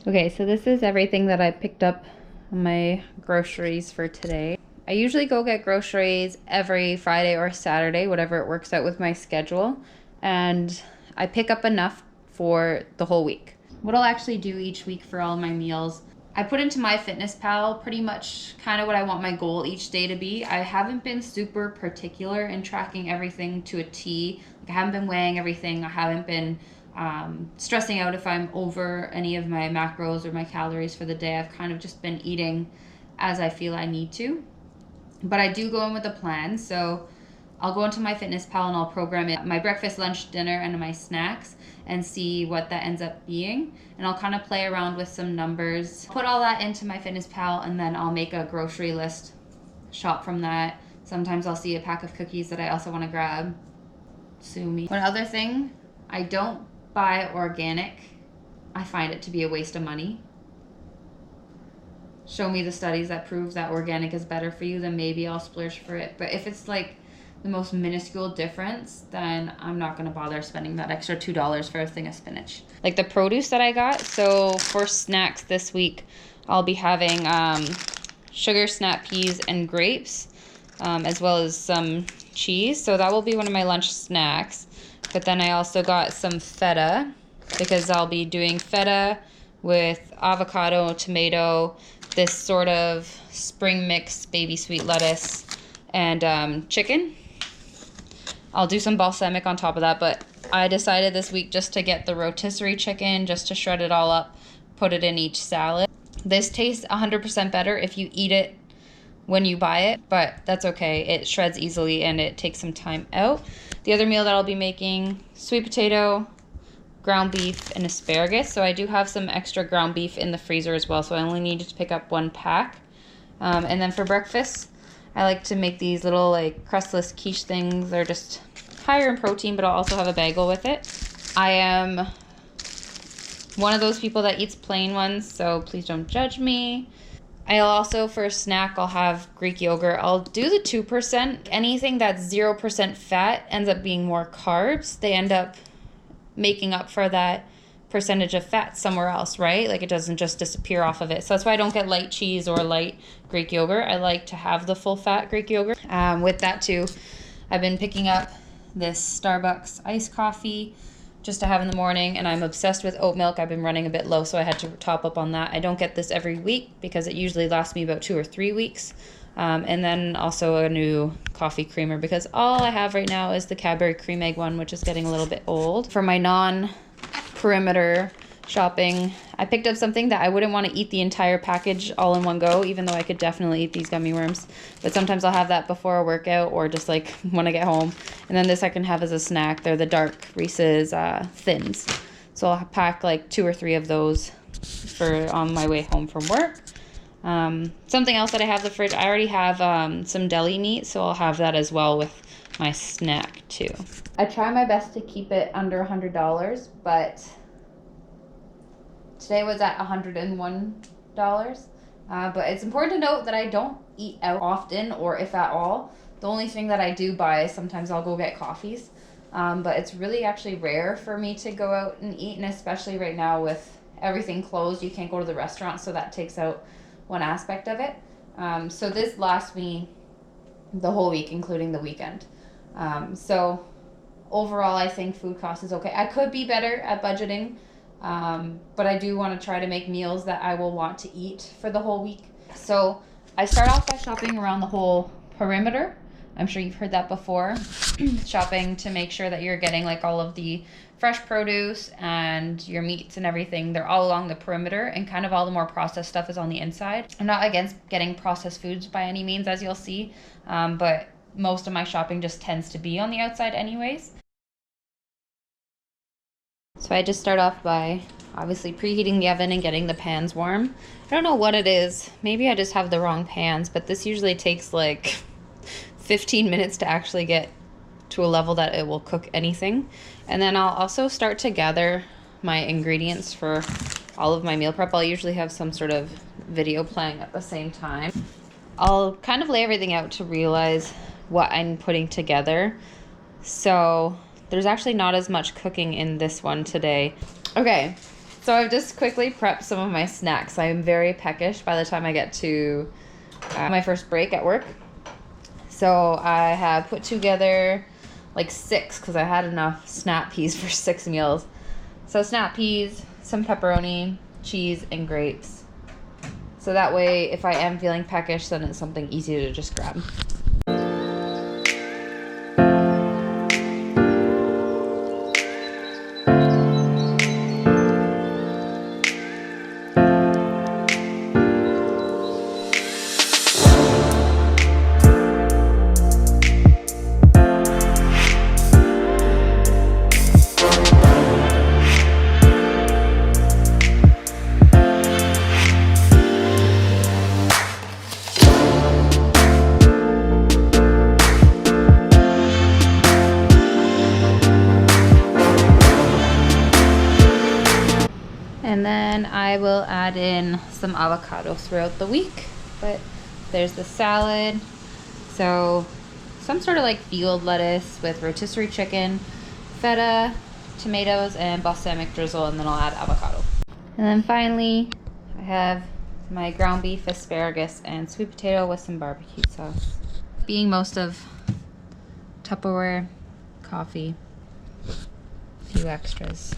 Okay, so this is everything that I picked up on my groceries for today. I usually go get groceries every Friday or Saturday, whatever it works out with my schedule, and I pick up enough for the whole week. What I'll actually do each week for all my meals, I put into MyFitnessPal pretty much kind of what I want my goal each day to be. I haven't been super particular in tracking everything to a T. Like, I haven't been weighing everything. I haven't been stressing out if I'm over any of my macros or my calories for the day. I've kind of just been eating as I feel I need to. But I do go in with a plan. So I'll go into MyFitnessPal and I'll program it my breakfast, lunch, dinner, and my snacks and see what that ends up being. And I'll kind of play around with some numbers, put all that into MyFitnessPal, and then I'll make a grocery list, shop from that. Sometimes I'll see a pack of cookies that I also want to grab. Sue me. One other thing, I don't buy organic. I find it to be a waste of money. Show me the studies that prove that organic is better for you, then maybe I'll splurge for it. But if it's like the most minuscule difference, then I'm not going to bother spending that extra $2 for a thing of spinach. Like the produce that I got, so for snacks this week, I'll be having sugar snap peas and grapes, as well as some cheese. So that will be one of my lunch snacks. But then I also got some feta, because I'll be doing feta with avocado, tomato, this sort of spring mix baby sweet lettuce, and chicken. I'll do some balsamic on top of that, but I decided this week just to get the rotisserie chicken, just to shred it all up, put it in each salad. This tastes 100% better if you eat it when you buy it, but that's okay. It shreds easily and it takes some time out. The other meal that I'll be making, sweet potato, ground beef, and asparagus. So I do have some extra ground beef in the freezer as well, so I only needed to pick up one pack. And then for breakfast, I like to make these little like crustless quiche things. They're just higher in protein, but I'll also have a bagel with it. I am one of those people that eats plain ones, so please don't judge me. I'll also, for a snack, I'll have Greek yogurt. I'll do the 2%. Anything that's 0% fat ends up being more carbs. They end up making up for that percentage of fat somewhere else, right? Like, it doesn't just disappear off of it. So that's why I don't get light cheese or light Greek yogurt. I like to have the full fat Greek yogurt. With that too, I've been picking up this Starbucks iced coffee just to have in the morning, and I'm obsessed with oat milk. I've been running a bit low, so I had to top up on that. I don't get this every week because it usually lasts me about 2 or 3 weeks. And then also a new coffee creamer, because all I have right now is the Cadbury Cream Egg one, which is getting a little bit old. For my non-perimeter shopping, I picked up something that I wouldn't want to eat the entire package all in one go, even though I could definitely eat these gummy worms. But sometimes I'll have that before a workout or just like when I get home. And then this I can have as a snack. They're the dark Reese's Thins. So I'll pack like 2 or 3 of those for on my way home from work. Something else that I have in the fridge, I already have some deli meat, so I'll have that as well with my snack too. I try my best to keep it under $100, but today was at $101. But it's important to note that I don't eat out often, or if at all. The only thing that I do buy is sometimes I'll go get coffees. But it's really actually rare for me to go out and eat, and especially right now with everything closed, you can't go to the restaurant, so that takes out one aspect of it. So this lasts me the whole week, including the weekend. So overall, I think food cost is okay. I could be better at budgeting, but I do want to try to make meals that I will want to eat for the whole week. So I start off by shopping around the whole perimeter. I'm sure you've heard that before. Shopping to make sure that you're getting like all of the fresh produce and your meats and everything. They're all along the perimeter, and kind of all the more processed stuff is on the inside. I'm not against getting processed foods by any means, as you'll see, but most of my shopping just tends to be on the outside anyways. So I just start off by obviously preheating the oven and getting the pans warm. I don't know what it is. Maybe I just have the wrong pans, but this usually takes like 15 minutes to actually get to a level that it will cook anything. And then I'll also start to gather my ingredients for all of my meal prep. I'll usually have some sort of video playing at the same time. I'll kind of lay everything out to realize what I'm putting together. So there's actually not as much cooking in this one today. Okay, So I've just quickly prepped some of my snacks. I am very peckish by the time I get to my first break at work. So I have put together like 6 because I had enough snap peas for 6 meals. So snap peas, some pepperoni, cheese, and grapes. So that way, if I am feeling peckish, then it's something easy to just grab. And then I will add in some avocado throughout the week. But there's the salad. So some sort of like field lettuce with rotisserie chicken, feta, tomatoes, and balsamic drizzle, and then I'll add avocado. And then finally, I have my ground beef, asparagus, and sweet potato with some barbecue sauce. Being most of Tupperware, coffee, a few extras.